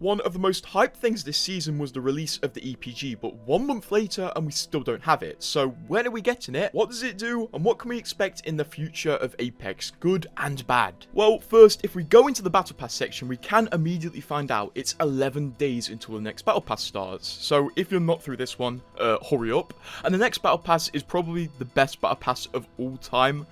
One of the most hyped things this season was the release of the EPG, but 1 month later and we still don't have it. So when are we getting it? What does it do? And what can we expect in the future of Apex, good and bad? Well, first, if we go into the Battle Pass section, we can immediately find out it's 11 days until the next Battle Pass starts. So if you're not through this one, hurry up. And the next Battle Pass is probably the best Battle Pass of all time.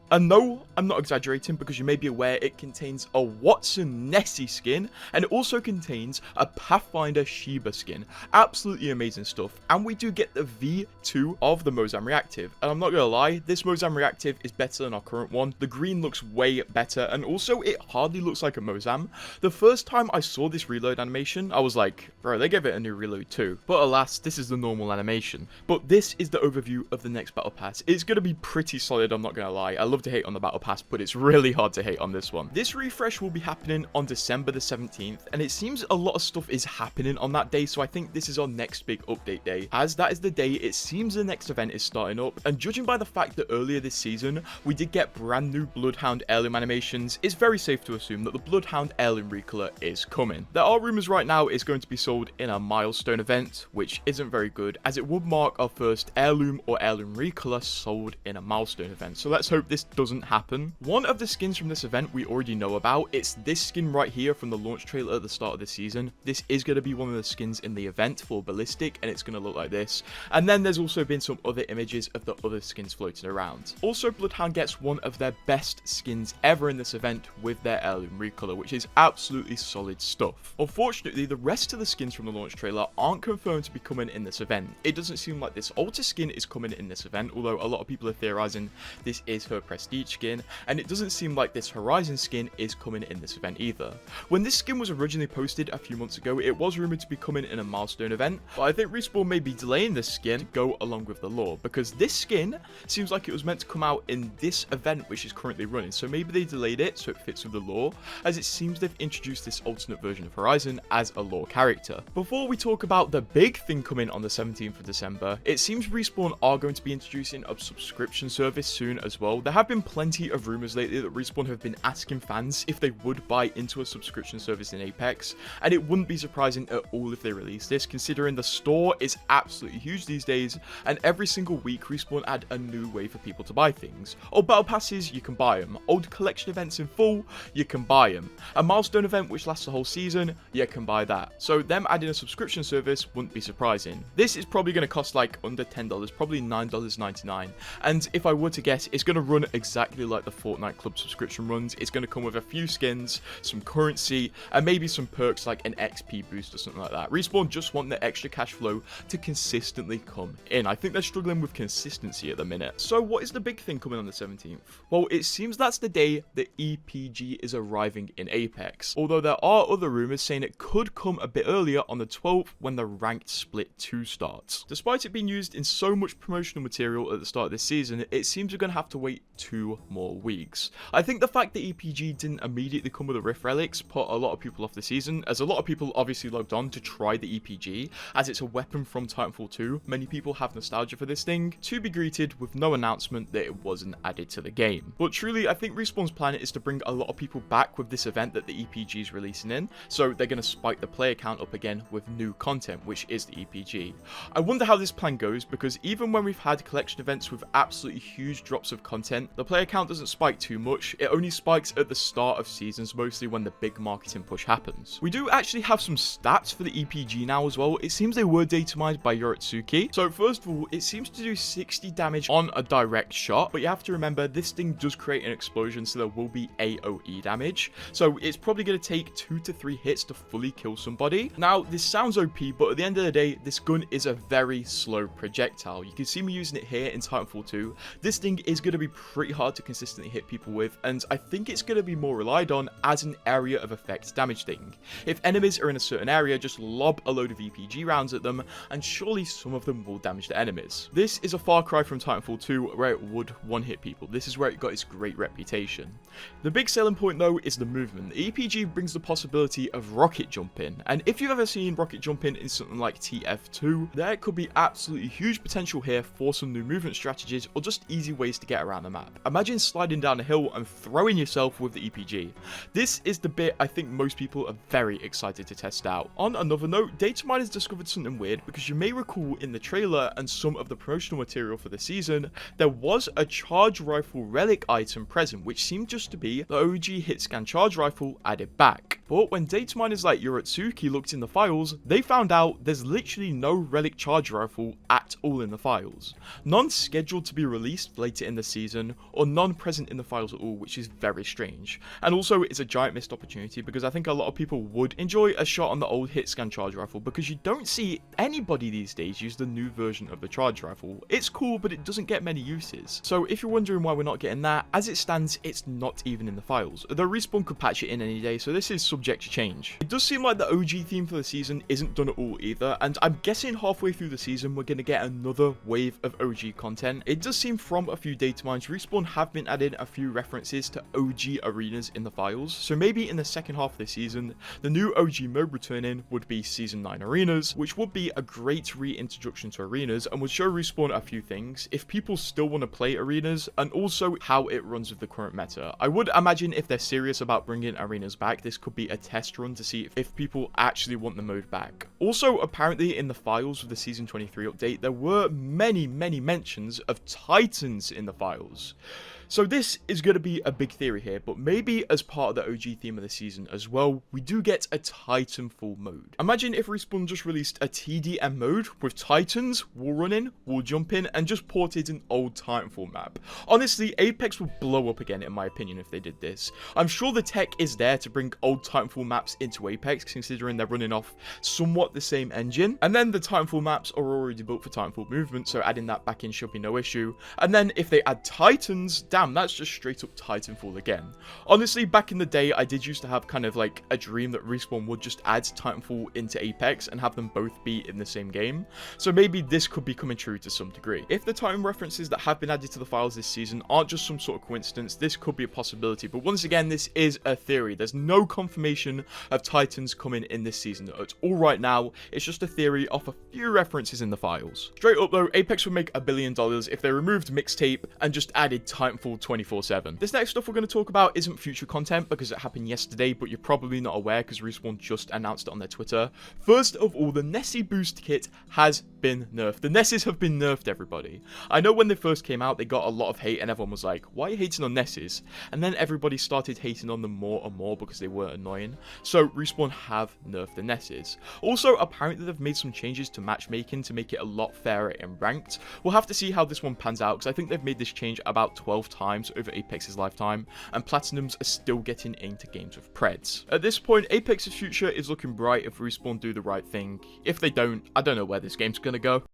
And no, I'm not exaggerating, because you may be aware it contains a Watson Nessie skin, and it also contains a Pathfinder Sheba skin. Absolutely amazing stuff. And we do get the V2 of the Mozam Reactive. And I'm not gonna lie, this Mozam Reactive is better than our current one. The green looks way better, and also it hardly looks like a Mozam. The first time I saw this reload animation, I was like, bro, they gave it a new reload too. But alas, this is the normal animation. But this is the overview of the next Battle Pass. It's gonna be pretty solid, I'm not gonna lie. I love to hate on the Battle Pass, but it's really hard to hate on this one. This refresh will be happening on December the 17th, and it seems a lot of stuff is happening on that day, so I think this is our next big update day, as that is the day it seems the next event is starting up. And judging by the fact that earlier this season we did get brand new Bloodhound heirloom animations, it's very safe to assume that the Bloodhound heirloom recolor is coming. There are rumors right now it's going to be sold in a milestone event, which isn't very good, as it would mark our first heirloom or heirloom recolor sold in a milestone event. So let's hope this doesn't happen. One of the skins from this event we already know about. It's this skin right here from the launch trailer at the start of the season. This is going to be one of the skins in the event for Ballistic, and it's going to look like this. And then there's also been some other images of the other skins floating around. Also, Bloodhound gets one of their best skins ever in this event with their heirloom recolor, which is absolutely solid stuff. Unfortunately, the rest of the skins from the launch trailer aren't confirmed to be coming in this event. It doesn't seem like this Alter skin is coming in this event, although a lot of people are theorizing this is her prestige skin, and it doesn't seem like this Horizon skin is coming in this event either. When this skin was originally posted a few months ago, it was rumored to be coming in a milestone event, but I think Respawn may be delaying this skin to go along with the lore, because this skin seems like it was meant to come out in this event which is currently running, so maybe they delayed it so it fits with the lore, as it seems they've introduced this alternate version of Horizon as a lore character. Before we talk about the big thing coming on the 17th of December, it seems Respawn are going to be introducing a subscription service soon as well. There have been plenty of rumors lately that Respawn have been asking fans if they would buy into a subscription service in Apex, and it wouldn't be surprising at all if they release this, considering the store is absolutely huge these days, and every single week Respawn add a new way for people to buy things. Old battle passes, you can buy them. Old collection events in full, you can buy them. A milestone event which lasts the whole season, you can buy that. So them adding a subscription service wouldn't be surprising. This is probably going to cost like under $10, probably $9.99, and if I were to guess, it's going to run exactly like the Fortnite Club subscription runs. It's going to come with a few skins, some currency, and maybe some perks like an XP boost or something like that. Respawn just want the extra cash flow to consistently come in. I think they're struggling with consistency at the minute. So what is the big thing coming on the 17th? Well, it seems that's the day the EPG is arriving in Apex, although there are other rumors saying it could come a bit earlier on the 12th when the ranked split 2 starts. Despite it being used in so much promotional material at the start of this season, it seems we're going to have to wait 2 more weeks. I think the fact that EPG didn't immediately come with the Rift Relics put a lot of people off the season, as a lot of people obviously logged on to try the EPG, as it's a weapon from Titanfall 2. Many people have nostalgia for this thing, to be greeted with no announcement that it wasn't added to the game. But truly, I think Respawn's plan is to bring a lot of people back with this event that the EPG is releasing in, so they're going to spike the player count up again with new content, which is the EPG. I wonder how this plan goes, because even when we've had collection events with absolutely huge drops of content, the player count doesn't spike too much. It only spikes at the start of seasons, mostly when the big marketing push happens. We do actually have some stats for the EPG now as well. It seems they were data mined by Yoritsuki. So first of all, it seems to do 60 damage on a direct shot, but you have to remember this thing does create an explosion, so there will be AoE damage. So it's probably going to take 2 to 3 hits to fully kill somebody. Now, this sounds OP, but at the end of the day, this gun is a very slow projectile. You can see me using it here in Titanfall 2. This thing is going to be pretty hard to consistently hit people with, and I think it's going to be more relied on as an area of effect damage thing. If enemies are in a certain area, just lob a load of EPG rounds at them, and surely some of them will damage the enemies. This is a far cry from Titanfall 2, where it would one-hit people. This is where it got its great reputation. The big selling point though is the movement. The EPG brings the possibility of rocket jumping, and if you've ever seen rocket jumping in something like TF2, there could be absolutely huge potential here for some new movement strategies or just easy ways to get around the map. map. Imagine sliding down a hill and throwing yourself with the EPG. This is the bit I think most people are very excited to test out. On another note, data miners discovered something weird, because you may recall in the trailer and some of the promotional material for the season, there was a charge rifle relic item present, which seemed just to be the OG hitscan charge rifle added back. But when data miners like Yuratsuki looked in the files, they found out there's literally no relic charge rifle at all in the files. None scheduled to be released later in the season, or none present in the files at all, which is very strange. And also, it's a giant missed opportunity, because I think a lot of people would enjoy a shot on the old hitscan charge rifle, because you don't see anybody these days use the new version of the charge rifle. It's cool, but it doesn't get many uses. So if you're wondering why we're not getting that, as it stands, it's not even in the files. Though Respawn could patch it in any day, so this is subject to change. It does seem like the OG theme for the season isn't done at all either, and I'm guessing halfway through the season we're going to get another wave of OG content. It does seem from a few data mines, Respawn have been adding a few references to OG arenas in the files, so maybe in the second half of the season, the new OG mode returning would be Season 9 arenas, which would be a great reintroduction to arenas and would show Respawn a few things, if people still want to play arenas, and also how it runs with the current meta. I would imagine if they're serious about bringing arenas back, this could be a test run to see if people actually want the mode back. Also, apparently in the files of the Season 23 update, there were many mentions of Titans in the files. So this is going to be a big theory here, but maybe as part of the OG theme of the season as well, we do get a Titanfall mode. Imagine if Respawn just released a TDM mode with Titans, wall running, wall jumping, and just ported an old Titanfall map. Honestly, Apex would blow up again in my opinion if they did this. I'm sure the tech is there to bring old Titanfall maps into Apex, considering they're running off somewhat the same engine. And then the Titanfall maps are already built for Titanfall movement, so adding that back in should be no issue. And then if they add Titans, damn, that's just straight up Titanfall again. Honestly, back in the day, I did used to have kind of like a dream that Respawn would just add Titanfall into Apex and have them both be in the same game. So maybe this could be coming true to some degree. If the Titan references that have been added to the files this season aren't just some sort of coincidence, this could be a possibility. But once again, this is a theory. There's no confirmation of Titans coming in this season at all right now. It's just a theory off a few references in the files. Straight up though, Apex would make $1 billion if they removed mixtape and just added Titanfall 24/7. This next stuff we're going to talk about isn't future content because it happened yesterday, but you're probably not aware because Respawn just announced it on their Twitter. First of all, the Nessie boost kit has been nerfed. The Nessies have been nerfed, everybody. I know when they first came out, they got a lot of hate and everyone was like, why are you hating on Nessies? And then everybody started hating on them more and more because they were annoying. So Respawn have nerfed the Nessies. Also, apparently they've made some changes to matchmaking to make it a lot fairer in ranked. We'll have to see how this one pans out because I think they've made this change about 12 times over Apex's lifetime, and Platinums are still getting into games with Preds. At this point, Apex's future is looking bright if Respawn do the right thing. If they don't, I don't know where this game's gonna go.